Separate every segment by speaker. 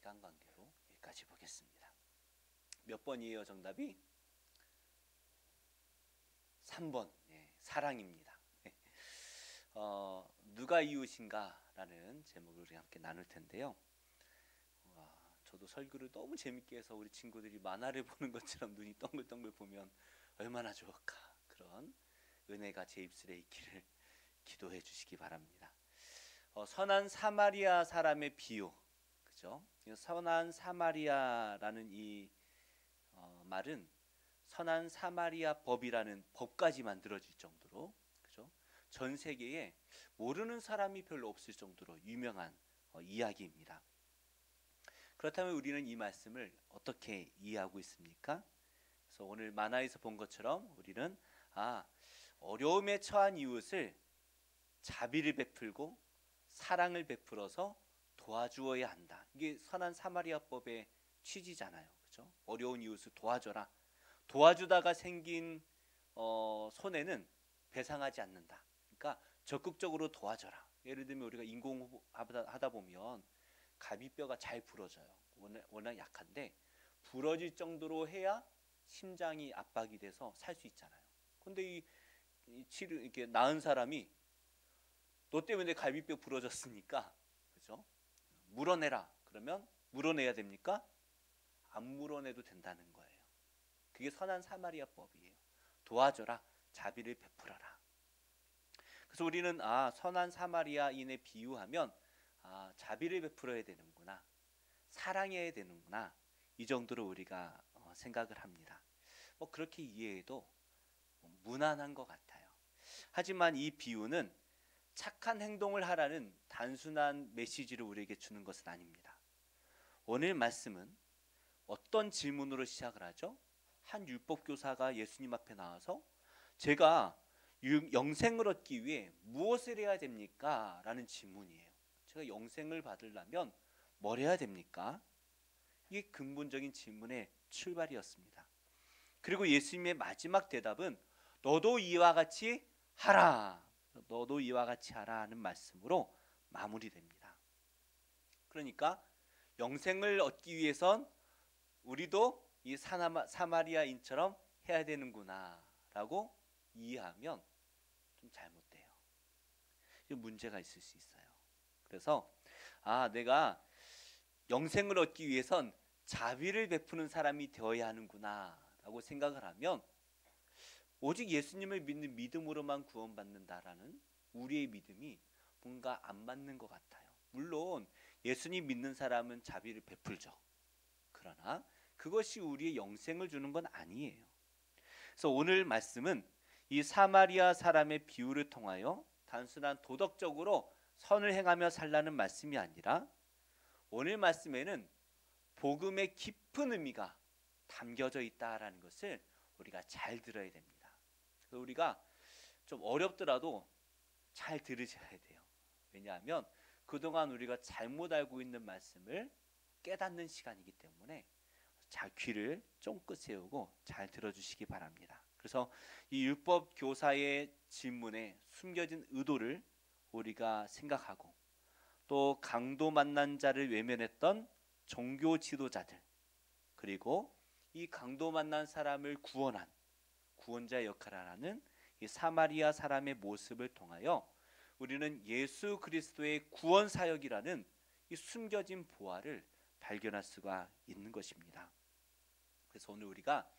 Speaker 1: 인간관계로 여기까지 보겠습니다. 몇 번이에요 정답이? 3번. 예, 사랑입니다. 누가 이웃인가 라는 제목을 우리 함께 나눌 텐데요. 저도 설교를 너무 재밌게 해서 우리 친구들이 만화를 보는 것처럼 눈이 동글동글 보면 얼마나 좋을까. 그런 은혜가 제 입술에 있기를 기도해 주시기 바랍니다. 선한 사마리아 사람의 비유, 그죠? 선한 사마리아라는 이 말은 선한 사마리아 법이라는 법까지 만들어질 정도로, 그죠? 전 세계에 모르는 사람이 별로 없을 정도로 유명한 이야기입니다. 그렇다면 우리는 이 말씀을 어떻게 이해하고 있습니까? 그래서 오늘 만화에서 본 것처럼 우리는 어려움에 처한 이웃을 자비를 베풀고 사랑을 베풀어서 도와주어야 한다. 이게 선한 사마리아법의 취지잖아요. 그렇죠? 어려운 이웃을 도와줘라. 도와주다가 생긴 손해는 배상하지 않는다. 그러니까 적극적으로 도와줘라. 예를 들면 우리가 인공호흡하다 보면 갈비뼈가 잘 부러져요. 워낙 약한데 부러질 정도로 해야 심장이 압박이 돼서 살 수 있잖아요. 근데 이렇게 나은 사람이 너 때문에 갈비뼈 부러졌으니까, 그죠? 물어내라. 그러면 물어내야 됩니까? 안 물어내도 된다는 거예요. 그게 선한 사마리아법이에요. 도와줘라. 자비를 베풀어라. 그래서 우리는 선한 사마리아인에 비유하면 자비를 베풀어야 되는구나. 사랑해야 되는구나. 이 정도로 우리가 생각을 합니다. 그렇게 이해해도 무난한 것 같아요. 하지만 이 비유는 착한 행동을 하라는 단순한 메시지를 우리에게 주는 것은 아닙니다. 오늘 말씀은 어떤 질문으로 시작을 하죠? 한 율법교사가 예수님 앞에 나와서 제가 영생을 얻기 위해 무엇을 해야 됩니까? 라는 질문이에요. 제가 영생을 받으려면 뭘 해야 됩니까? 이게 근본적인 질문의 출발이었습니다. 그리고 예수님의 마지막 대답은 너도 이와 같이 하라. 너도 이와 같이 하라 하는 말씀으로 마무리됩니다. 그러니까 영생을 얻기 위해선 우리도 이 사마리아인처럼 해야 되는구나 라고 이해하면 좀 잘못돼요. 문제가 있을 수 있어요. 그래서 내가 영생을 얻기 위해선 자비를 베푸는 사람이 되어야 하는구나 라고 생각을 하면 오직 예수님을 믿는 믿음으로만 구원받는다라는 우리의 믿음이 뭔가 안 맞는 것 같아요. 물론 예수님 믿는 사람은 자비를 베풀죠. 그러나 그것이 우리의 영생을 주는 건 아니에요. 그래서 오늘 말씀은 이 사마리아 사람의 비유를 통하여 단순한 도덕적으로 선을 행하며 살라는 말씀이 아니라 오늘 말씀에는 복음의 깊은 의미가 담겨져 있다라는 것을 우리가 잘 들어야 됩니다. 그래서 우리가 좀 어렵더라도 잘 들으셔야 돼요. 왜냐하면 그동안 우리가 잘못 알고 있는 말씀을 깨닫는 시간이기 때문에 잘 귀를 쫑긋 세우고 잘 들어주시기 바랍니다. 그래서 이 율법 교사의 질문에 숨겨진 의도를 우리가 생각하고 또 강도 만난 자를 외면했던 종교 지도자들, 그리고 이 강도 만난 사람을 구원한 구원자 역할을 하는 이 사마리아 사람의 모습을 통하여 우리는 예수 그리스도의 구원 사역이라는 이 숨겨진 보화를 발견할 수가 있는 것입니다. 그래서 오늘 우리가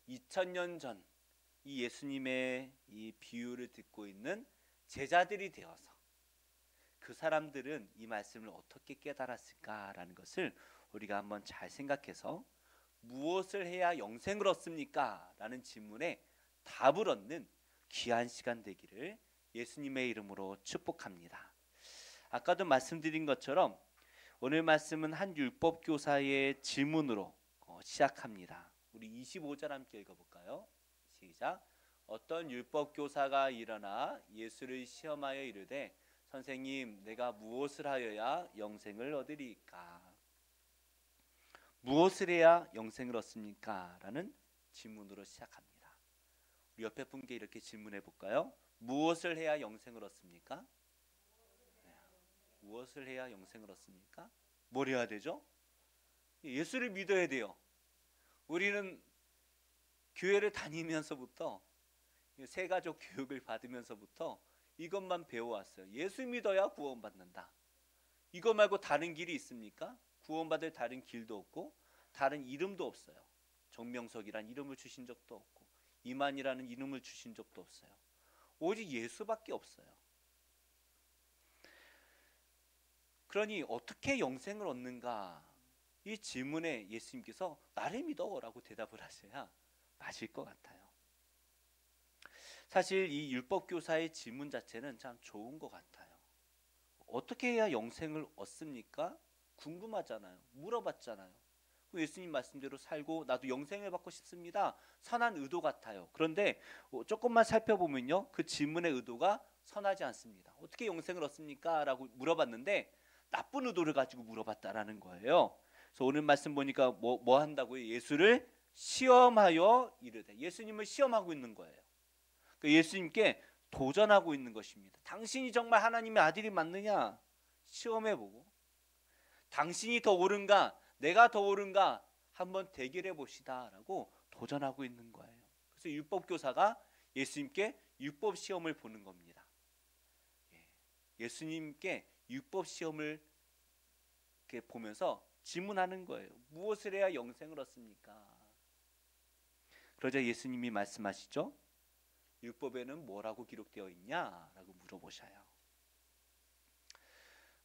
Speaker 1: 2000년 전 이 예수님의 이 비유를 듣고 있는 제자들이 되어서 그 사람들은 이 말씀을 어떻게 깨달았을까라는 것을 우리가 한번 잘 생각해서 무엇을 해야 영생을 얻습니까? 라는 질문에 답을 얻는 귀한 시간 되기를 예수님의 이름으로 축복합니다. 아까도 말씀드린 것처럼 오늘 말씀은 한 율법 교사의 질문으로 시작합니다. 우리 25절 함께 읽어볼까요? 시작. 어떤 율법 교사가 일어나 예수를 시험하여 이르되 선생님, 내가 무엇을 하여야 영생을 얻으리까? 무엇을 해야 영생을 얻습니까? 라는 질문으로 시작합니다. 우리 옆에 분께 이렇게 질문해 볼까요? 무엇을 해야 영생을 얻습니까? 무엇을 해야 영생을 얻습니까? 뭘 해야 되죠? 예수를 믿어야 돼요. 우리는 교회를 다니면서부터 새가족 교육을 받으면서부터 이것만 배워왔어요. 예수 믿어야 구원받는다. 이거 말고 다른 길이 있습니까? 구원받을 다른 길도 없고 다른 이름도 없어요. 정명석이란 이름을 주신 적도 없고 이만이라는 이름을 주신 적도 없어요. 오직 예수밖에 없어요. 그러니 어떻게 영생을 얻는가? 이 질문에 예수님께서 나를 믿어라고 대답을 하셔야 맞을 것 같아요. 사실 이 율법교사의 질문 자체는 참 좋은 것 같아요. 어떻게 해야 영생을 얻습니까? 궁금하잖아요. 물어봤잖아요. 예수님 말씀대로 살고 나도 영생을 받고 싶습니다. 선한 의도 같아요. 그런데 조금만 살펴보면요, 그 질문의 의도가 선하지 않습니다. 어떻게 영생을 얻습니까? 라고 물어봤는데 나쁜 의도를 가지고 물어봤다라는 거예요. 그래서 오늘 말씀 보니까 뭐 한다고요? 예수를 시험하여 이르되, 예수님을 시험하고 있는 거예요. 예수님께 도전하고 있는 것입니다. 당신이 정말 하나님의 아들이 맞느냐? 시험해보고, 당신이 더 옳은가? 내가 더 옳은가? 한번 대결해 봅시다 라고 도전하고 있는 거예요. 그래서 율법교사가 예수님께 율법 시험을 보는 겁니다. 예수님께 율법 시험을 이렇게 보면서 질문하는 거예요. 무엇을 해야 영생을 얻습니까? 그러자 예수님이 말씀하시죠. 율법에는 뭐라고 기록되어 있냐라고 물어보셔요.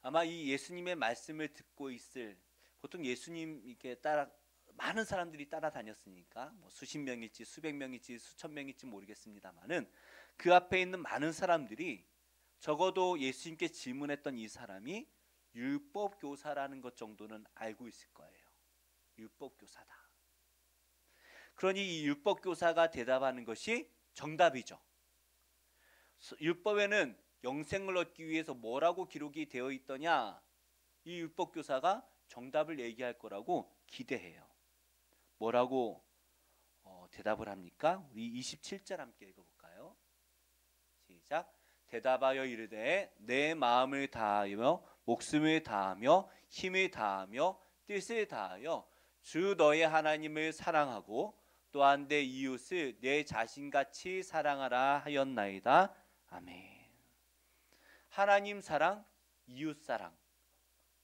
Speaker 1: 아마 이 예수님의 말씀을 듣고 있을, 보통 예수님께 따라 많은 사람들이 따라다녔으니까 뭐 수십 명일지 수백 명일지 수천 명일지 모르겠습니다만은 그 앞에 있는 많은 사람들이 적어도 예수님께 질문했던 이 사람이 율법교사라는 것 정도는 알고 있을 거예요. 율법교사다. 그러니 이 율법교사가 대답하는 것이 정답이죠. 율법에는 영생을 얻기 위해서 뭐라고 기록이 되어 있더냐? 이 율법교사가 정답을 얘기할 거라고 기대해요. 뭐라고 대답을 합니까? 우리 27절 함께 읽어볼까요? 시작. 대답하여 이르되 내 마음을 다하며 목숨을 다하며 힘을 다하며 뜻을 다하여 주 너의 하나님을 사랑하고 또한 내 이웃을 내 자신같이 사랑하라 하였나이다. 아멘. 하나님 사랑, 이웃 사랑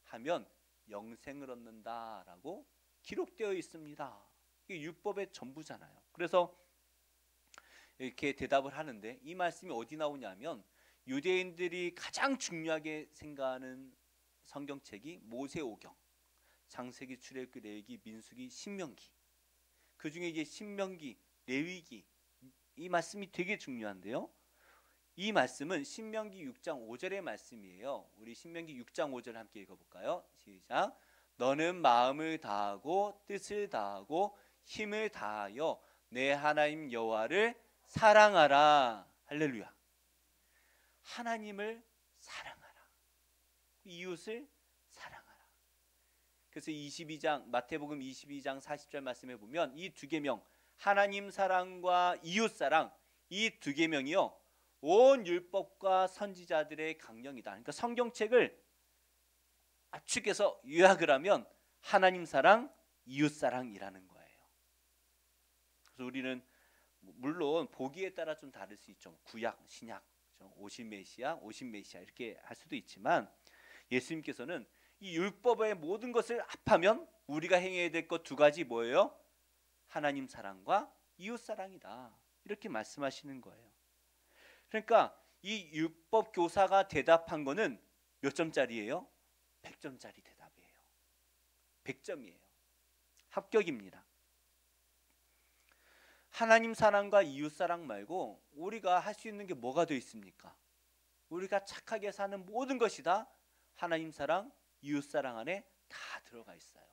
Speaker 1: 하면 영생을 얻는다라고 기록되어 있습니다. 이게 율법의 전부잖아요. 그래서 이렇게 대답을 하는데 이 말씀이 어디 나오냐면 유대인들이 가장 중요하게 생각하는 성경책이 모세오경, 창세기, 출애굽기, 레위기, 민수기, 신명기. 그 중에 이제 신명기, 레위기 이 말씀이 되게 중요한데요. 이 말씀은 신명기 6장 5절의 말씀이에요. 우리 신명기 6장 5절 함께 읽어볼까요? 시작. 너는 마음을 다하고 뜻을 다하고 힘을 다하여 내 하나님 여호와를 사랑하라. 할렐루야. 하나님을 사랑하라. 이웃을 사랑하라. 그래서 22장 마태복음 22장 40절 말씀에 보면 이 두 계명, 하나님 사랑과 이웃 사랑, 이 두 계명이요 온 율법과 선지자들의 강령이다. 그러니까 성경책을 압축해서 요약을 하면 하나님 사랑, 이웃 사랑이라는 거예요. 그래서 우리는 물론 보기에 따라 좀 다를 수 있죠. 구약, 신약, 오실 메시아, 오신 메시아 이렇게 할 수도 있지만 예수님께서는 이 율법의 모든 것을 합하면 우리가 행해야 될 것 두 가지 뭐예요? 하나님 사랑과 이웃 사랑이다. 이렇게 말씀하시는 거예요. 그러니까 이 율법 교사가 대답한 거는 몇 점짜리예요? 100점짜리 대답이에요. 100점이에요. 합격입니다. 하나님 사랑과 이웃 사랑 말고 우리가 할 수 있는 게 뭐가 되어 있습니까? 우리가 착하게 사는 모든 것이 다 하나님 사랑, 이웃 사랑 안에 다 들어가 있어요.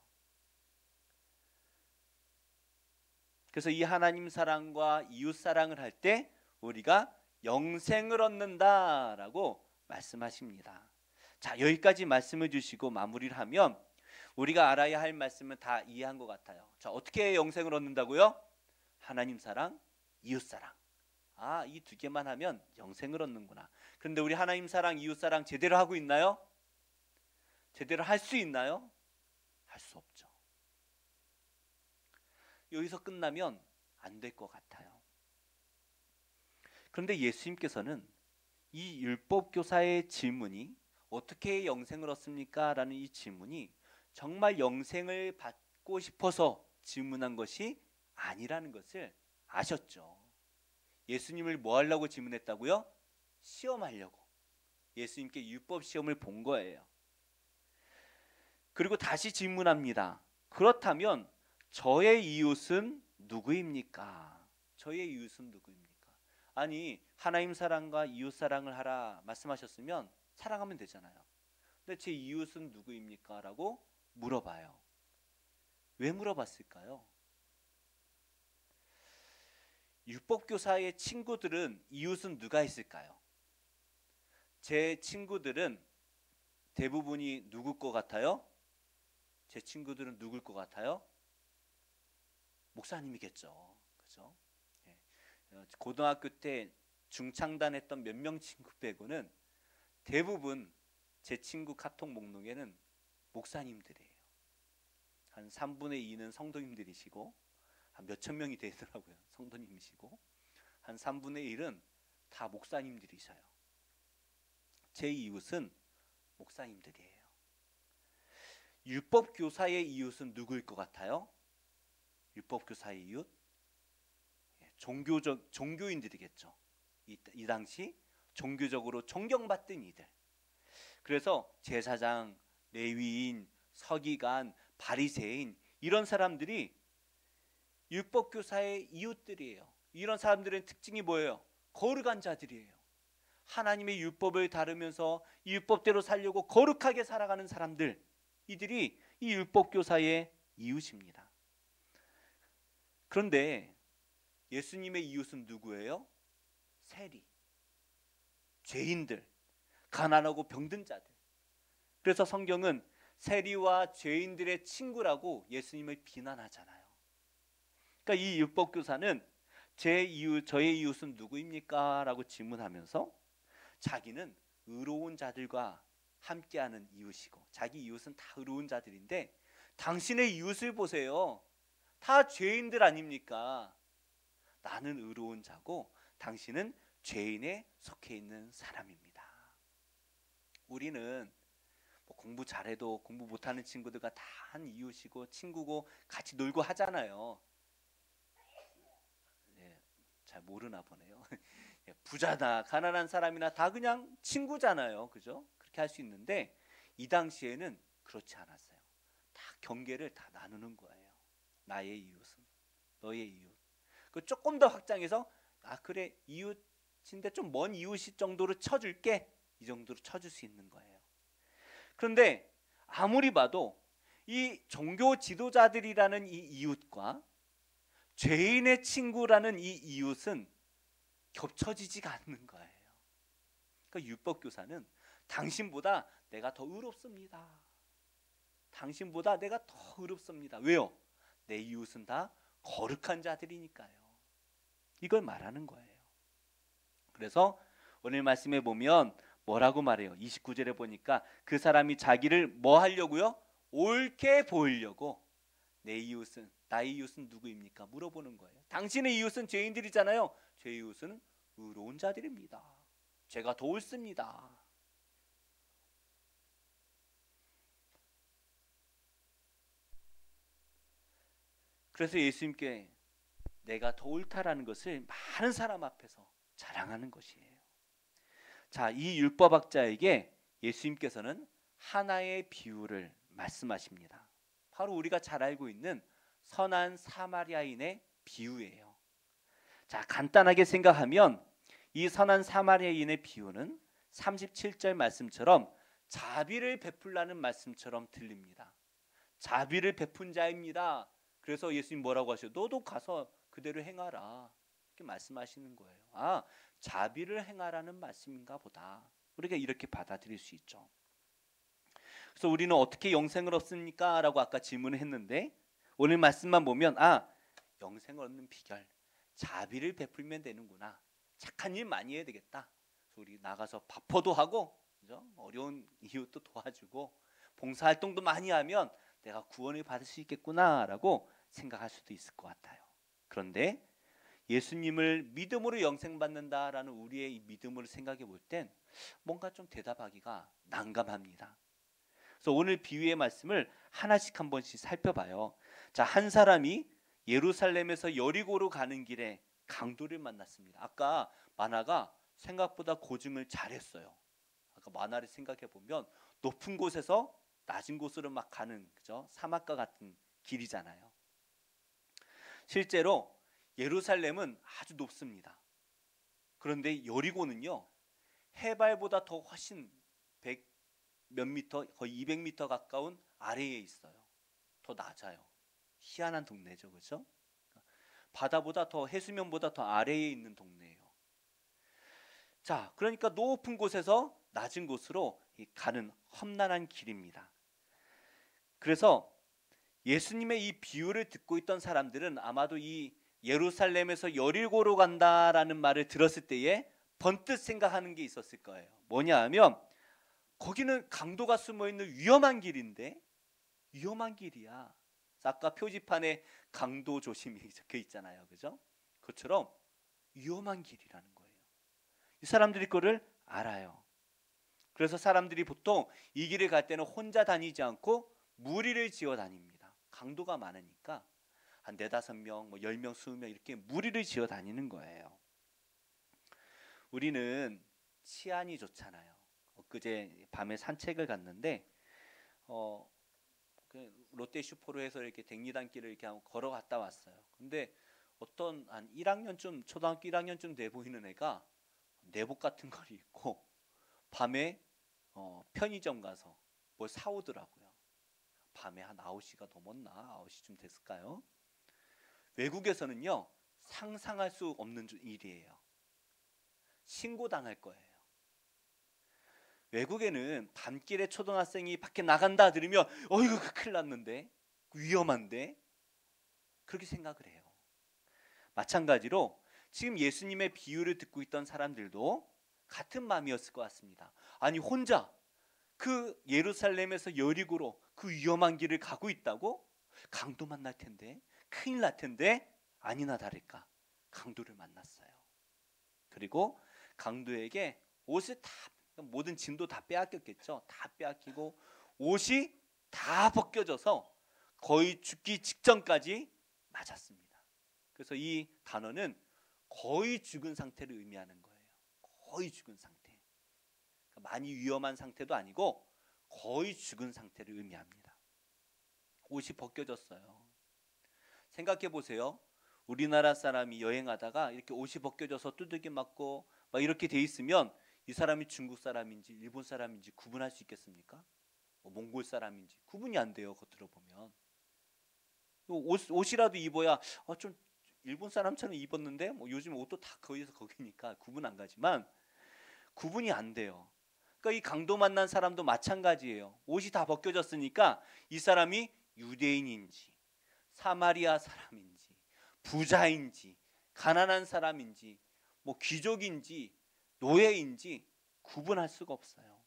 Speaker 1: 그래서 이 하나님 사랑과 이웃 사랑을 할 때 우리가 영생을 얻는다라고 말씀하십니다. 자, 여기까지 말씀을 주시고 마무리를 하면 우리가 알아야 할 말씀은 다 이해한 것 같아요. 자, 어떻게 영생을 얻는다고요? 하나님 사랑, 이웃 사랑. 아, 이 두 개만 하면 영생을 얻는구나. 그런데 우리 하나님 사랑, 이웃 사랑 제대로 하고 있나요? 제대로 할 수 있나요? 할 수 없죠. 여기서 끝나면 안 될 것 같아요. 그런데 예수님께서는 이 율법 교사의 질문이 어떻게 영생을 얻습니까? 라는 이 질문이 정말 영생을 받고 싶어서 질문한 것이 아니라는 것을 아셨죠. 예수님을 뭐 하려고 질문했다고요? 시험하려고. 예수님께 율법 시험을 본 거예요. 그리고 다시 질문합니다. 그렇다면 저의 이웃은 누구입니까? 저의 이웃은 누구입니까? 아니, 하나님 사랑과 이웃 사랑을 하라 말씀하셨으면 사랑하면 되잖아요. 근데 제 이웃은 누구입니까? 라고 물어봐요. 왜 물어봤을까요? 율법교사의 친구들은 이웃은 누가 있을까요? 제 친구들은 대부분이 누굴 것 같아요? 제 친구들은 누굴 것 같아요? 목사님이겠죠. 그죠? 예. 고등학교 때 중창단했던 몇 명 친구 빼고는 대부분 제 친구 카톡 목록에는 목사님들이에요. 한 3분의 2는 성도님들이시고 한 몇천 명이 되더라고요. 성도님이시고 한 3분의 1은 다 목사님들이셔요. 제 이웃은 목사님들이에요. 율법교사의 이웃은 누구일 것 같아요? 율법교사의 이웃? 종교인들이겠죠. 이 당시 종교적으로 존경받던 이들. 그래서 제사장, 레위인, 서기관, 바리새인 이런 사람들이 율법교사의 이웃들이에요. 이런 사람들의 특징이 뭐예요? 거룩한 자들이에요. 하나님의 율법을 다루면서 이 율법대로 살려고 거룩하게 살아가는 사람들, 이들이 이 율법교사의 이웃입니다. 그런데 예수님의 이웃은 누구예요? 세리, 죄인들, 가난하고 병든 자들. 그래서 성경은 세리와 죄인들의 친구라고 예수님을 비난하잖아요. 그러니까 이 율법교사는 저의 이웃은 누구입니까? 라고 질문하면서 자기는 의로운 자들과 함께하는 이웃이고 자기 이웃은 다 의로운 자들인데 당신의 이웃을 보세요. 다 죄인들 아닙니까? 나는 의로운 자고 당신은 죄인에 속해 있는 사람입니다. 우리는 뭐 공부 잘해도 공부 못하는 친구들과 다 한 이웃이고 친구고 같이 놀고 하잖아요. 네, 잘 모르나 보네요. 부자나 가난한 사람이나 다 그냥 친구잖아요. 그죠? 그렇게 할 수 있는데 이 당시에는 그렇지 않았어요. 다 경계를 다 나누는 거예요. 나의 이웃은 너의 이웃. 그 조금 더 확장해서 그래 이웃인데 좀 먼 이웃이 정도로 쳐줄게. 이 정도로 쳐줄 수 있는 거예요. 그런데 아무리 봐도 이 종교 지도자들이라는 이 이웃과 죄인의 친구라는 이 이웃은 겹쳐지지가 않는 거예요. 그러니까 율법교사는 당신보다 내가 더 의롭습니다. 당신보다 내가 더 의롭습니다. 왜요? 내 이웃은 다 거룩한 자들이니까요. 이걸 말하는 거예요. 그래서 오늘 말씀에 보면 뭐라고 말해요? 29절에 보니까 그 사람이 자기를 뭐 하려고요? 옳게 보이려고 나의 이웃은 누구입니까? 물어보는 거예요. 당신의 이웃은 죄인들이잖아요. 제 이웃은 의로운 자들입니다. 제가 더 옳습니다. 그래서 예수님께 내가 더 옳다라는 것을 많은 사람 앞에서 자랑하는 것이에요. 자, 이 율법학자에게 예수님께서는 하나의 비유를 말씀하십니다. 바로 우리가 잘 알고 있는 선한 사마리아인의 비유예요. 자, 간단하게 생각하면 이 선한 사마리아인의 비유는 37절 말씀처럼 자비를 베풀라는 말씀처럼 들립니다. 자비를 베푼 자입니다. 그래서 예수님 뭐라고 하셔요? 너도 가서 그대로 행하라. 이렇게 말씀하시는 거예요. 자비를 행하라는 말씀인가 보다. 우리가 이렇게 받아들일 수 있죠. 그래서 우리는 어떻게 영생을 얻습니까? 라고 아까 질문을 했는데 오늘 말씀만 보면 영생을 얻는 비결, 자비를 베풀면 되는구나. 착한 일 많이 해야 되겠다. 그래서 우리 나가서 바포도 하고, 그죠? 어려운 이웃도 도와주고 봉사활동도 많이 하면 내가 구원을 받을 수 있겠구나라고 생각할 수도 있을 것 같아요. 그런데 예수님을 믿음으로 영생받는다라는 우리의 이 믿음을 생각해 볼 땐 뭔가 좀 대답하기가 난감합니다. 그래서 오늘 비유의 말씀을 하나씩 한 번씩 살펴봐요. 자, 한 사람이 예루살렘에서 여리고로 가는 길에 강도를 만났습니다. 아까 만화가 생각보다 고증을 잘했어요. 아까 만화를 생각해 보면 높은 곳에서 낮은 곳으로 막 가는, 그죠? 사막과 같은 길이잖아요. 실제로 예루살렘은 아주 높습니다. 그런데 여리고는요, 해발보다 더 훨씬 100 몇 미터, 거의 200미터 가까운 아래에 있어요. 더 낮아요. 희한한 동네죠, 그렇죠? 바다보다 더, 해수면보다 더 아래에 있는 동네예요. 자, 그러니까 높은 곳에서 낮은 곳으로 가는 험난한 길입니다. 그래서 예수님의 이 비유를 듣고 있던 사람들은 아마도 이 예루살렘에서 여리고로 간다라는 말을 들었을 때에 번뜩 생각하는 게 있었을 거예요. 뭐냐 하면 거기는 강도가 숨어있는 위험한 길인데, 위험한 길이야. 아까 표지판에 강도 조심이 적혀 있잖아요, 그죠? 그것처럼 위험한 길이라는 거예요. 이 사람들이 그거를 알아요. 그래서 사람들이 보통 이 길을 갈 때는 혼자 다니지 않고 무리를 지어 다닙니다. 강도가 많으니까 한 4-5명, 10명, 20명 이렇게 무리를 지어 다니는 거예요. 우리는 치안이 좋잖아요. 엊그제 밤에 산책을 갔는데 롯데 슈퍼로에서 이렇게 댕리단길을 이렇게 한번 걸어갔다 왔어요. 근데 어떤 한 1학년쯤, 초등학교 1학년쯤 돼 보이는 애가 내복 같은 걸 입고 밤에 편의점 가서 뭘 사오더라고요. 밤에 한 9시가 넘었나? 9시쯤 됐을까요? 외국에서는요, 상상할 수 없는 일이에요. 신고당할 거예요. 외국에는 밤길에 초등학생이 밖에 나간다 들으면 어이구 큰일 났는데, 위험한데, 그렇게 생각을 해요. 마찬가지로 지금 예수님의 비유를 듣고 있던 사람들도 같은 마음이었을 것 같습니다. 아니, 혼자 그 예루살렘에서 여리고로 그 위험한 길을 가고 있다고? 강도 만날 텐데, 큰일 날 텐데, 아니나 다를까 강도를 만났어요. 그리고 강도에게 옷을 다, 모든 짐도 다 빼앗겼겠죠. 다 빼앗기고 옷이 다 벗겨져서 거의 죽기 직전까지 맞았습니다. 그래서 이 단어는 거의 죽은 상태를 의미하는 거예요. 거의 죽은 상태. 그러니까 많이 위험한 상태도 아니고 거의 죽은 상태를 의미합니다. 옷이 벗겨졌어요. 생각해 보세요. 우리나라 사람이 여행하다가 이렇게 옷이 벗겨져서 두들겨 맞고 막 이렇게 돼 있으면 이 사람이 중국 사람인지 일본 사람인지 구분할 수 있겠습니까? 몽골 사람인지 구분이 안 돼요. 겉으로 보면. 옷이라도 입어야 좀 일본 사람처럼 입었는데 요즘 옷도 다 거기서 거기니까 구분 안 가지만 구분이 안 돼요. 그러니까 이 강도 만난 사람도 마찬가지예요. 옷이 다 벗겨졌으니까 이 사람이 유대인인지 사마리아 사람인지 부자인지 가난한 사람인지 귀족인지 노예인지 구분할 수가 없어요.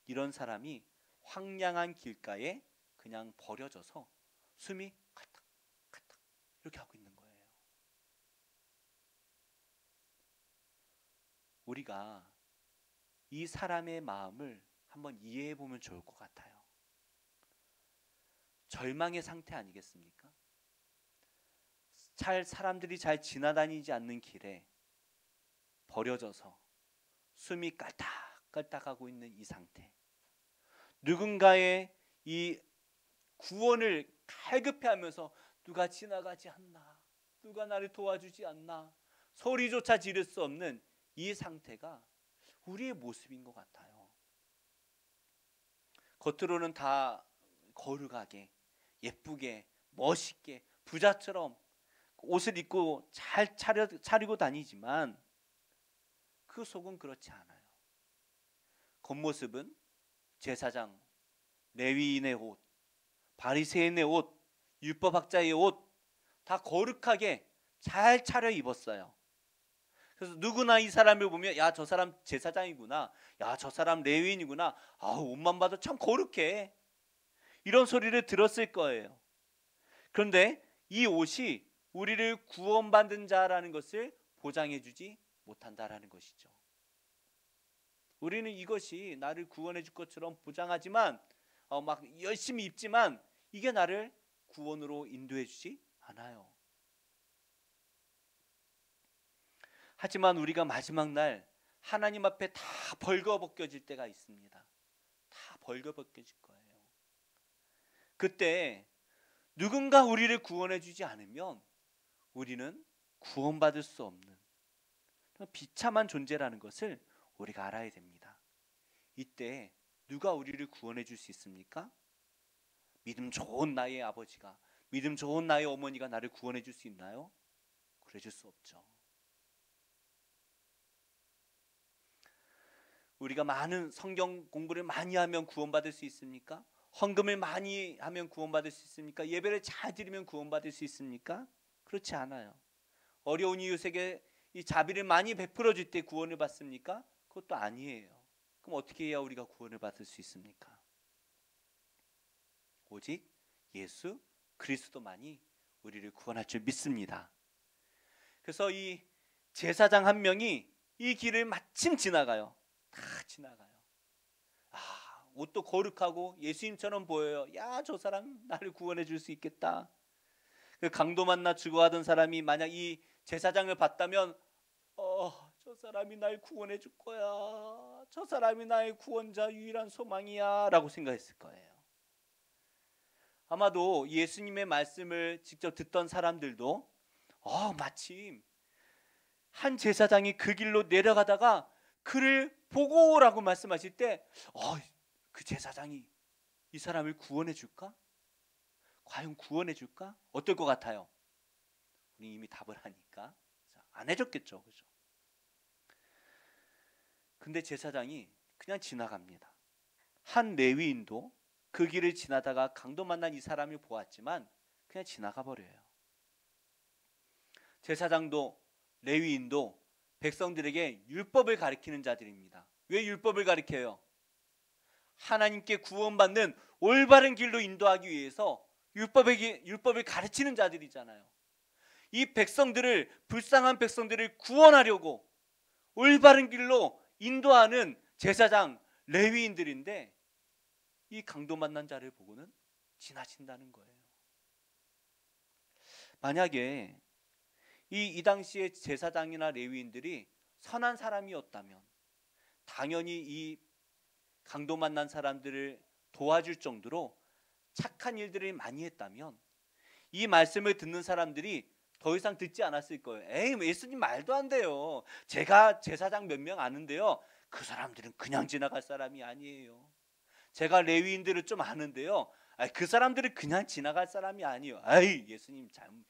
Speaker 1: 이런 사람이 황량한 길가에 그냥 버려져서 숨이 칼딱칼딱 이렇게 하고 있는 거예요. 우리가 이 사람의 마음을 한번 이해해 보면 좋을 것 같아요. 절망의 상태 아니겠습니까? 사람들이 잘 지나다니지 않는 길에 버려져서 숨이 깔딱깔딱하고 있는 이 상태. 누군가의 이 구원을 갈급해하면서 누가 지나가지 않나, 누가 나를 도와주지 않나, 소리조차 지를 수 없는 이 상태가 우리의 모습인 것 같아요. 겉으로는 다 거룩하게, 예쁘게, 멋있게, 부자처럼 옷을 입고 잘 차리고 다니지만 그 속은 그렇지 않아요. 겉모습은 제사장, 레위인의 옷, 바리새인의 옷, 율법학자의 옷 다 거룩하게 잘 차려 입었어요. 그래서 누구나 이 사람을 보면 야, 저 사람 제사장이구나, 야, 저 사람 레위인이구나, 옷만 봐도 참 거룩해, 이런 소리를 들었을 거예요. 그런데 이 옷이 우리를 구원받은 자라는 것을 보장해주지 못한다라는 것이죠. 우리는 이것이 나를 구원해 줄 것처럼 보장하지만 막 열심히 입지만 이게 나를 구원으로 인도해 주지 않아요. 하지만 우리가 마지막 날 하나님 앞에 다 벌거벗겨질 때가 있습니다. 다 벌거벗겨질 거예요. 그때 누군가 우리를 구원해 주지 않으면 우리는 구원받을 수 없는 비참한 존재라는 것을 우리가 알아야 됩니다. 이때 누가 우리를 구원해 줄 수 있습니까? 믿음 좋은 나의 아버지가, 믿음 좋은 나의 어머니가 나를 구원해 줄 수 있나요? 그래 줄 수 없죠. 우리가 많은 성경 공부를 많이 하면 구원받을 수 있습니까? 헌금을 많이 하면 구원받을 수 있습니까? 예배를 잘 드리면 구원받을 수 있습니까? 그렇지 않아요. 어려운 이웃에게 이 자비를 많이 베풀어 줄 때 구원을 받습니까? 그것도 아니에요. 그럼 어떻게 해야 우리가 구원을 받을 수 있습니까? 오직 예수 그리스도만이 우리를 구원할 줄 믿습니다. 그래서 이 제사장 한 명이 이 길을 마침 지나가요. 다 지나가요. 옷도 거룩하고 예수님처럼 보여요. 야, 저 사람 나를 구원해 줄 수 있겠다. 그 강도 만나 죽어가던 사람이 만약 이 제사장을 봤다면 저 사람이 날 구원해 줄 거야. 저 사람이 나의 구원자 유일한 소망이야 라고 생각했을 거예요. 아마도 예수님의 말씀을 직접 듣던 사람들도 마침 한 제사장이 그 길로 내려가다가 그를 보고 라고 말씀하실 때 그 제사장이 이 사람을 구원해 줄까? 과연 구원해 줄까? 어떨 것 같아요? 우리 이미 답을 하니까 안 해줬겠죠. 그죠? 근데 제사장이 그냥 지나갑니다. 한 레위인도 그 길을 지나다가 강도 만난 이 사람을 보았지만 그냥 지나가 버려요. 제사장도 레위인도 백성들에게 율법을 가르치는 자들입니다. 왜 율법을 가르쳐요? 하나님께 구원받는 올바른 길로 인도하기 위해서 율법을 가르치는 자들이잖아요. 이 백성들을, 불쌍한 백성들을 구원하려고 올바른 길로 인도하는 제사장, 레위인들인데 이 강도 만난 자를 보고는 지나친다는 거예요. 만약에 이 당시에 제사장이나 레위인들이 선한 사람이었다면 당연히 이 강도 만난 사람들을 도와줄 정도로 착한 일들을 많이 했다면 이 말씀을 듣는 사람들이 더 이상 듣지 않았을 거예요. 에이, 예수님 말도 안 돼요. 제가 제사장 몇 명 아는데요. 그 사람들은 그냥 지나갈 사람이 아니에요. 제가 레위인들을 좀 아는데요. 그 사람들은 그냥 지나갈 사람이 아니에요. 예수님 잘못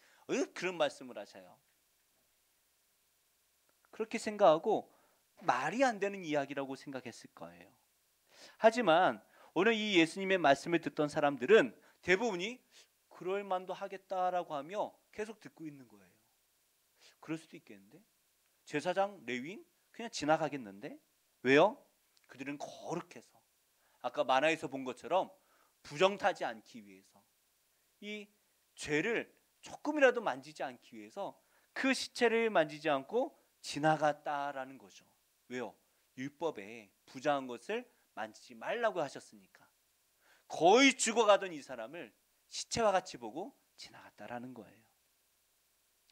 Speaker 1: 그런 말씀을 하셔요. 그렇게 생각하고 말이 안 되는 이야기라고 생각했을 거예요. 하지만 오늘 이 예수님의 말씀을 듣던 사람들은 대부분이 그럴 만도 하겠다라고 하며 계속 듣고 있는 거예요. 그럴 수도 있겠는데? 제사장, 레위인 그냥 지나가겠는데? 왜요? 그들은 거룩해서 아까 만화에서 본 것처럼 부정타지 않기 위해서 이 죄를 조금이라도 만지지 않기 위해서 그 시체를 만지지 않고 지나갔다라는 거죠. 왜요? 율법에 부정한 것을 만지지 말라고 하셨으니까. 거의 죽어가던 이 사람을 시체와 같이 보고 지나갔다라는 거예요.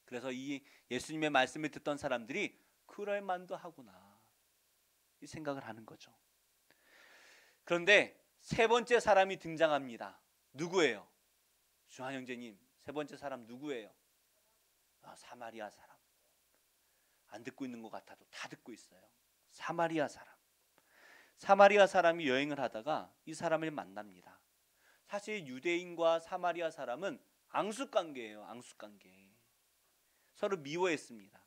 Speaker 1: 그래서 이 예수님의 말씀을 듣던 사람들이 그럴 만도 하구나 이 생각을 하는 거죠. 그런데 세 번째 사람이 등장합니다. 누구예요? 주한 형제님, 세 번째 사람 누구예요? 사마리아 사람. 안 듣고 있는 것 같아도 다 듣고 있어요. 사마리아 사람. 사마리아 사람이 여행을 하다가 이 사람을 만납니다. 사실 유대인과 사마리아 사람은 앙숙관계예요. 앙숙관계. 서로 미워했습니다.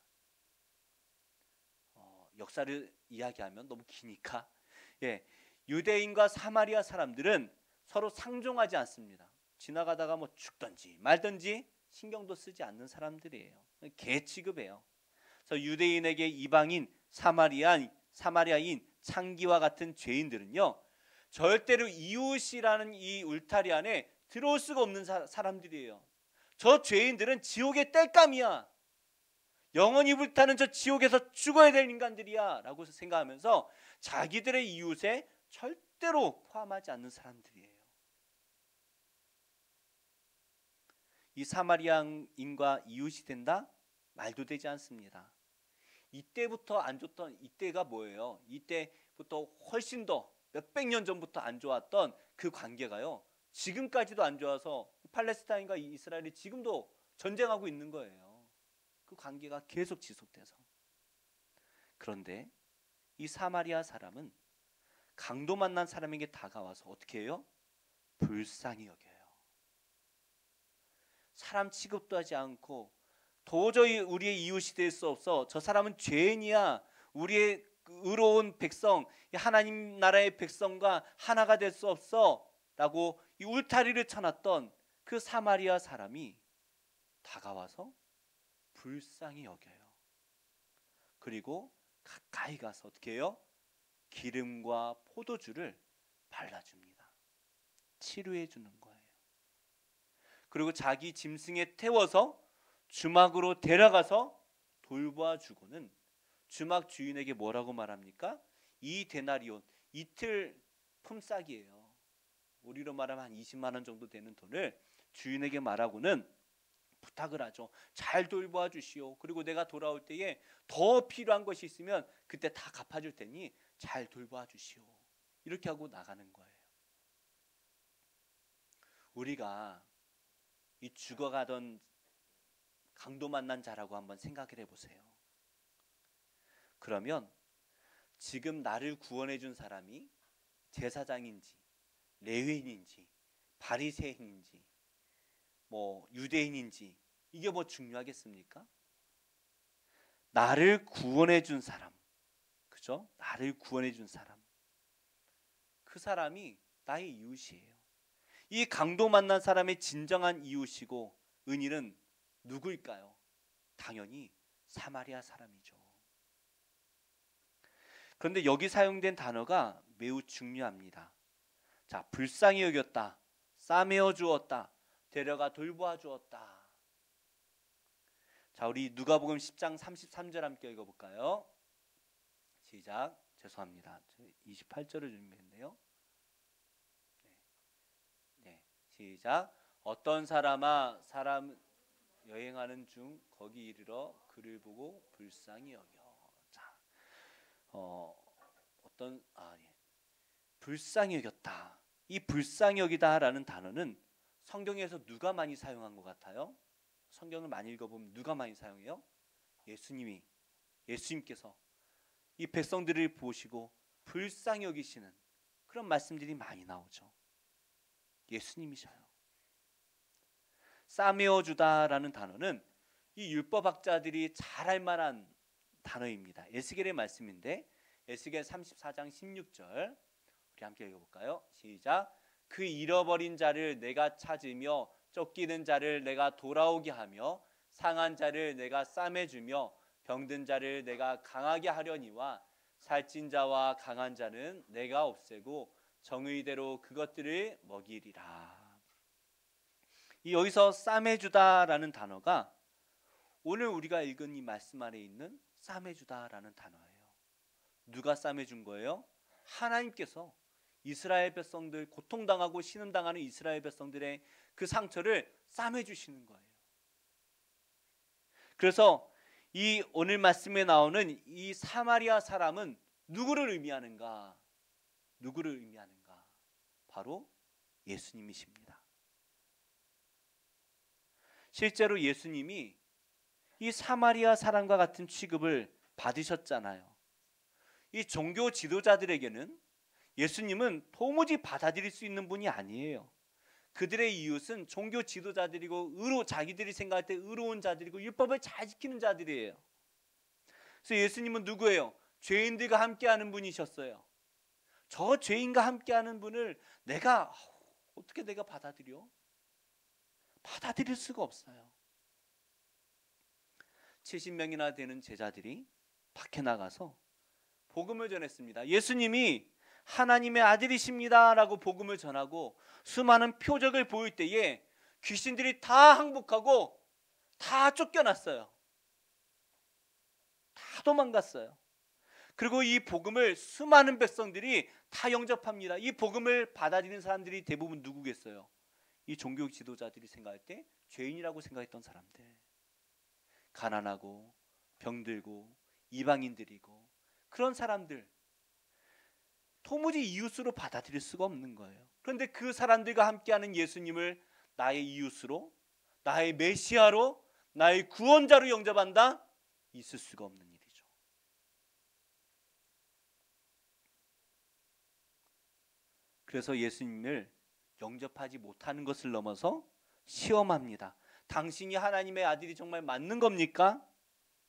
Speaker 1: 역사를 이야기하면 너무 기니까 유대인과 사마리아 사람들은 서로 상종하지 않습니다. 지나가다가 뭐 죽든지 말든지 신경도 쓰지 않는 사람들이에요. 개 취급해요. 그래서 유대인에게 이방인, 사마리아인, 창기와 같은 죄인들은요 절대로 이웃이라는 이 울타리 안에 들어올 수가 없는 사람들이에요. 저 죄인들은 지옥의 땔감이야. 영원히 불타는 저 지옥에서 죽어야 될 인간들이야 라고 생각하면서 자기들의 이웃에 절대로 포함하지 않는 사람들이에요. 이 사마리아인과 이웃이 된다? 말도 되지 않습니다. 이때부터 안 좋던, 이때가 뭐예요? 이때부터 훨씬 더 몇백 년 전부터 안 좋았던 그 관계가요, 지금까지도 안 좋아서 팔레스타인과 이스라엘이 지금도 전쟁하고 있는 거예요. 그 관계가 계속 지속돼서. 그런데 이 사마리아 사람은 강도 만난 사람에게 다가와서 어떻게 해요? 불쌍히 여겨요. 사람 취급도 하지 않고 도저히 우리의 이웃이 될 수 없어. 저 사람은 죄인이야. 우리의 의로운 백성, 하나님 나라의 백성과 하나가 될 수 없어 라고 이 울타리를 쳐놨던 그 사마리아 사람이 다가와서 불쌍히 여겨요. 그리고 가까이 가서 어떻게 해요? 기름과 포도주를 발라줍니다. 치료해 주는 거예요. 그리고 자기 짐승에 태워서 주막으로 데려가서 돌봐주고는 주막 주인에게 뭐라고 말합니까? 이 데나리온, 이틀 품삯이에요. 우리로 말하면 한 20만 원 정도 되는 돈을 주인에게 말하고는 부탁을 하죠. 잘 돌봐 주시오. 그리고 내가 돌아올 때에 더 필요한 것이 있으면 그때 다 갚아줄 테니 잘 돌봐 주시오. 이렇게 하고 나가는 거예요. 우리가 이 죽어가던 강도 만난 자라고 한번 생각을 해보세요. 그러면 지금 나를 구원해 준 사람이 제사장인지 레위인인지 바리새인인지 뭐 유대인인지 이게 뭐 중요하겠습니까? 나를 구원해 준 사람, 그죠? 나를 구원해 준 사람, 그 사람이 나의 이웃이에요. 이 강도 만난 사람의 진정한 이웃이고 은인은 누구일까요? 당연히 사마리아 사람이죠. 그런데 여기 사용된 단어가 매우 중요합니다. 자, 불쌍히 여겼다, 싸매어 주었다, 데려가 돌보아 주었다. 자, 우리 누가복음 10장 33절 함께 읽어볼까요? 시작. 죄송합니다. 28절을 준비했네요. 네, 시작. 어떤 사람아, 사람 여행하는 중 거기 이르러 그를 보고 불쌍히 여겨. 자, 불쌍히 여겼다. 이 불쌍히 여기다라는 단어는 성경에서 누가 많이 사용한 것 같아요? 성경을 많이 읽어보면 누가 많이 사용해요? 예수님께서 이 백성들을 보시고 불쌍히 여기시는 그런 말씀들이 많이 나오죠. 예수님이셔요. 싸매어 주다라는 단어는 이 율법학자들이 잘 알 만한 단어입니다. 에스겔의 말씀인데 에스겔 34장 16절 우리 함께 읽어볼까요? 시작. 그 잃어버린 자를 내가 찾으며 쫓기는 자를 내가 돌아오게 하며 상한 자를 내가 싸매주며 병든 자를 내가 강하게 하려니와 살찐 자와 강한 자는 내가 없애고 정의대로 그것들을 먹이리라. 여기서 싸매주다라는 단어가 오늘 우리가 읽은 이 말씀 안에 있는 싸매주다라는 단어예요. 누가 싸매준 거예요? 하나님께서 이스라엘 백성들, 고통당하고 신음당하는 이스라엘 백성들의 그 상처를 싸매주시는 거예요. 그래서 이 오늘 말씀에 나오는 이 사마리아 사람은 누구를 의미하는가? 누구를 의미하는가? 바로 예수님이십니다. 실제로 예수님이 이 사마리아 사람과 같은 취급을 받으셨잖아요. 이 종교 지도자들에게는 예수님은 도무지 받아들일 수 있는 분이 아니에요. 그들의 이웃은 종교 지도자들이고 자기들이 생각할 때 의로운 자들이고 율법을 잘 지키는 자들이에요. 그래서 예수님은 누구예요? 죄인들과 함께하는 분이셨어요. 저 죄인과 함께하는 분을 어떻게 내가 받아들여? 받아들일 수가 없어요. 70명이나 되는 제자들이 밖에 나가서 복음을 전했습니다. 예수님이 하나님의 아들이십니다 라고 복음을 전하고 수많은 표적을 보일 때에 귀신들이 다 항복하고 다 쫓겨났어요. 다 도망갔어요. 그리고 이 복음을 수많은 백성들이 다 영접합니다. 이 복음을 받아들이는 사람들이 대부분 누구겠어요? 이 종교 지도자들이 생각할 때 죄인이라고 생각했던 사람들, 가난하고 병들고 이방인들이고 그런 사람들, 도무지 이웃으로 받아들일 수가 없는 거예요. 그런데 그 사람들과 함께하는 예수님을 나의 이웃으로, 나의 메시아로, 나의 구원자로 영접한다? 있을 수가 없는 일이죠. 그래서 예수님을 영접하지 못하는 것을 넘어서 시험합니다. 당신이 하나님의 아들이 정말 맞는 겁니까?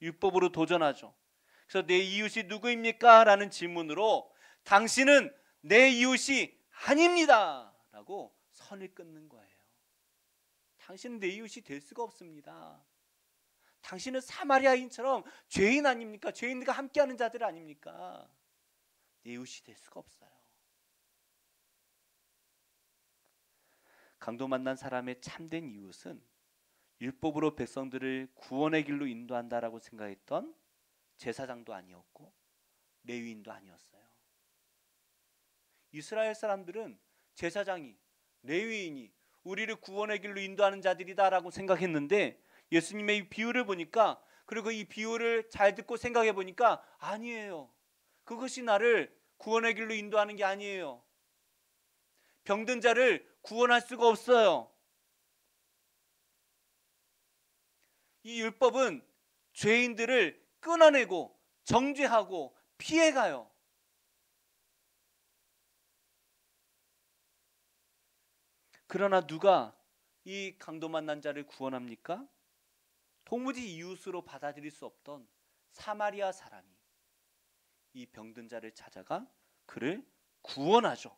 Speaker 1: 율법으로 도전하죠. 그래서 내 이웃이 누구입니까? 라는 질문으로 당신은 내 이웃이 아닙니다 라고 선을 끊는 거예요. 당신은 내 이웃이 될 수가 없습니다. 당신은 사마리아인처럼 죄인 아닙니까? 죄인들과 함께하는 자들 아닙니까? 내 이웃이 될 수가 없어요. 강도 만난 사람의 참된 이웃은 율법으로 백성들을 구원의 길로 인도한다라고 생각했던 제사장도 아니었고 레위인도 아니었어요. 이스라엘 사람들은 제사장이, 레위인이 우리를 구원의 길로 인도하는 자들이다라고 생각했는데 예수님의 이 비유를 보니까, 그리고 이 비유를 잘 듣고 생각해 보니까 아니에요. 그것이 나를 구원의 길로 인도하는 게 아니에요. 병든 자를 구원할 수가 없어요. 이 율법은 죄인들을 끊어내고 정죄하고 피해가요. 그러나 누가 이 강도 만난 자를 구원합니까? 도무지 이웃으로 받아들일 수 없던 사마리아 사람이 이 병든 자를 찾아가 그를 구원하죠.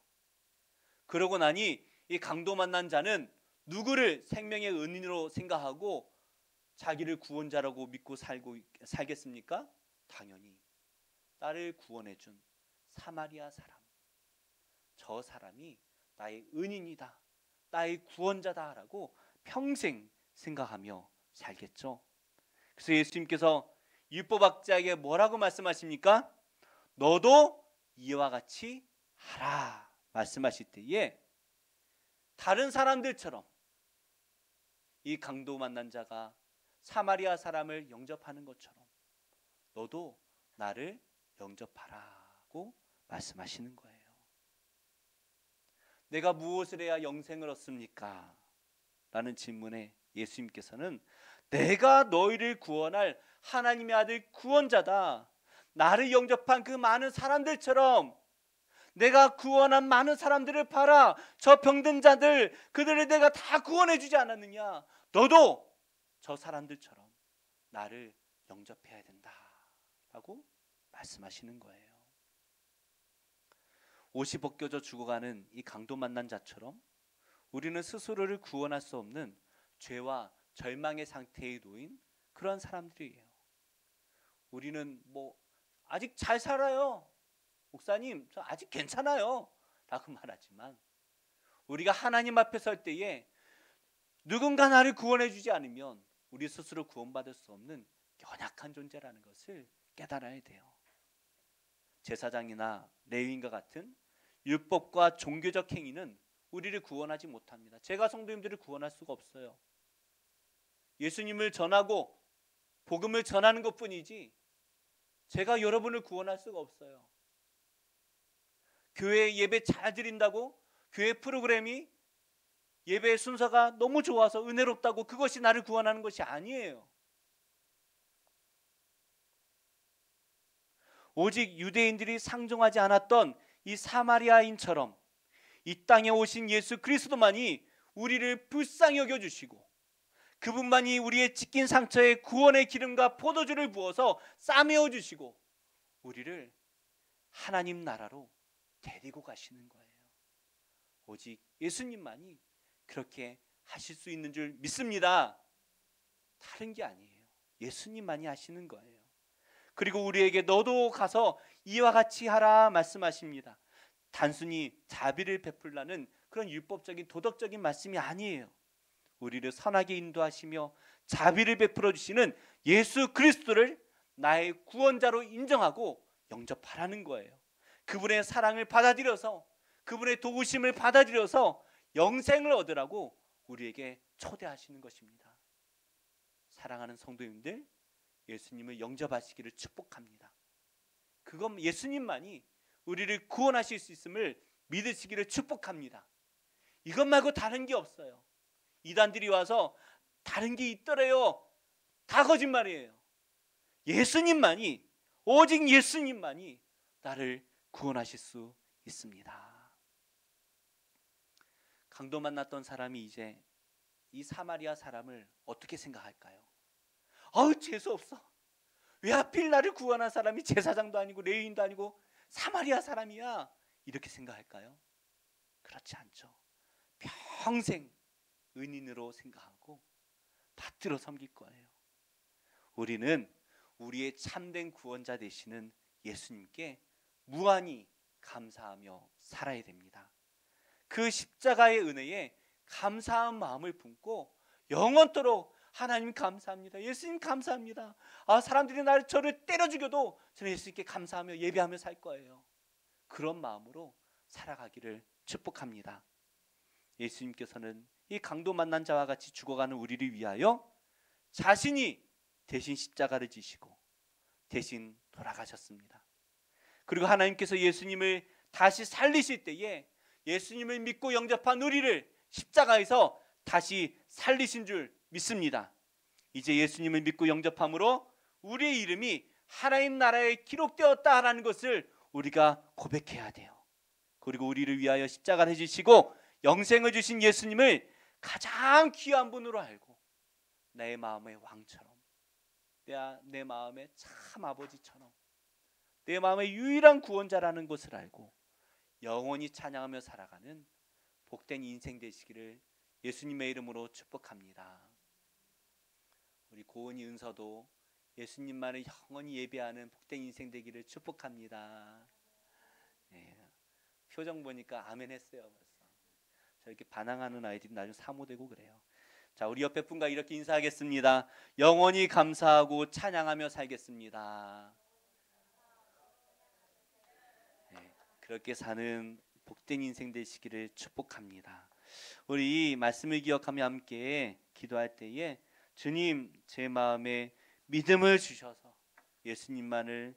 Speaker 1: 그러고 나니 이 강도 만난 자는 누구를 생명의 은인으로 생각하고 자기를 구원자라고 믿고 살겠습니까? 당연히 나를 구원해준 사마리아 사람, 저 사람이 나의 은인이다, 나의 구원자다라고 평생 생각하며 살겠죠. 그래서 예수님께서 율법학자에게 뭐라고 말씀하십니까? 너도 이와 같이 하라 말씀하실 때에 다른 사람들처럼 이 강도 만난 자가 사마리아 사람을 영접하는 것처럼 너도 나를 영접하라고 말씀하시는 거예요. 내가 무엇을 해야 영생을 얻습니까? 라는 질문에 예수님께서는 내가 너희를 구원할 하나님의 아들 구원자다. 나를 영접한 그 많은 사람들처럼 내가 구원한 많은 사람들을 봐라. 저 병든 자들, 그들을 내가 다 구원해 주지 않았느냐? 너도 저 사람들처럼 나를 영접해야 된다 라고 말씀하시는 거예요. 옷이 벗겨져 죽어가는 이 강도 만난 자처럼 우리는 스스로를 구원할 수 없는 죄와 절망의 상태에 놓인 그런 사람들이에요. 우리는 아직 잘 살아요, 목사님 저 아직 괜찮아요 라고 말하지만 우리가 하나님 앞에 설 때에 누군가 나를 구원해 주지 않으면 우리 스스로 구원받을 수 없는 연약한 존재라는 것을 깨달아야 돼요. 제사장이나 레위인과 같은 율법과 종교적 행위는 우리를 구원하지 못합니다. 제가 성도님들을 구원할 수가 없어요. 예수님을 전하고 복음을 전하는 것뿐이지 제가 여러분을 구원할 수가 없어요. 교회 예배 잘 드린다고, 교회 프로그램이 예배 순서가 너무 좋아서 은혜롭다고 그것이 나를 구원하는 것이 아니에요. 오직 유대인들이 상종하지 않았던 이 사마리아인처럼 이 땅에 오신 예수 그리스도만이 우리를 불쌍히 여겨주시고 그분만이 우리의 찢긴 상처에 구원의 기름과 포도주를 부어서 싸매어 주시고 우리를 하나님 나라로 데리고 가시는 거예요. 오직 예수님만이 그렇게 하실 수 있는 줄 믿습니다. 다른 게 아니에요. 예수님만이 하시는 거예요. 그리고 우리에게 너도 가서 이와 같이 하라 말씀하십니다. 단순히 자비를 베풀라는 그런 율법적인 도덕적인 말씀이 아니에요. 우리를 선하게 인도하시며 자비를 베풀어 주시는 예수 그리스도를 나의 구원자로 인정하고 영접하라는 거예요. 그분의 사랑을 받아들여서, 그분의 도우심을 받아들여서 영생을 얻으라고 우리에게 초대하시는 것입니다. 사랑하는 성도님들, 예수님을 영접하시기를 축복합니다. 그건 예수님만이 우리를 구원하실 수 있음을 믿으시기를 축복합니다. 이것 말고 다른 게 없어요. 이단들이 와서 다른 게 있더래요. 다 거짓말이에요. 예수님만이, 오직 예수님만이 나를 구원하실 수 있습니다. 강도 만났던 사람이 이제 이 사마리아 사람을 어떻게 생각할까요? 재수없어. 왜 하필 나를 구원한 사람이 제사장도 아니고 레위인도 아니고 사마리아 사람이야, 이렇게 생각할까요? 그렇지 않죠. 평생 은인으로 생각하고 받들어 섬길 거예요. 우리는 우리의 참된 구원자 되시는 예수님께 무한히 감사하며 살아야 됩니다. 그 십자가의 은혜에 감사한 마음을 품고 영원토록 하나님 감사합니다, 예수님 감사합니다, 사람들이 저를 때려 죽여도 저는 예수님께 감사하며 예배하며 살 거예요. 그런 마음으로 살아가기를 축복합니다. 예수님께서는 이 강도 만난 자와 같이 죽어가는 우리를 위하여 자신이 대신 십자가를 지시고 대신 돌아가셨습니다. 그리고 하나님께서 예수님을 다시 살리실 때에 예수님을 믿고 영접한 우리를 십자가에서 다시 살리신 줄 믿습니다. 이제 예수님을 믿고 영접함으로 우리의 이름이 하나님 나라에 기록되었다라는 것을 우리가 고백해야 돼요. 그리고 우리를 위하여 십자가를 지시고 영생을 주신 예수님을 가장 귀한 분으로 알고 내 마음의 왕처럼, 내 마음의 참 아버지처럼, 내 마음의 유일한 구원자라는 것을 알고 영원히 찬양하며 살아가는 복된 인생 되시기를 예수님의 이름으로 축복합니다. 우리 고은이 은서도 예수님만을 영원히 예배하는 복된 인생 되기를 축복합니다. 네, 표정 보니까 아멘 했어요. 벌써 저렇게 반항하는 아이들이 나중에 사모되고 그래요. 자, 우리 옆에 분과 이렇게 인사하겠습니다. 영원히 감사하고 찬양하며 살겠습니다. 네, 그렇게 사는 복된 인생 되시기를 축복합니다. 우리 이 말씀을 기억하며 함께 기도할 때에 주님, 제 마음에 믿음을 주셔서 예수님만을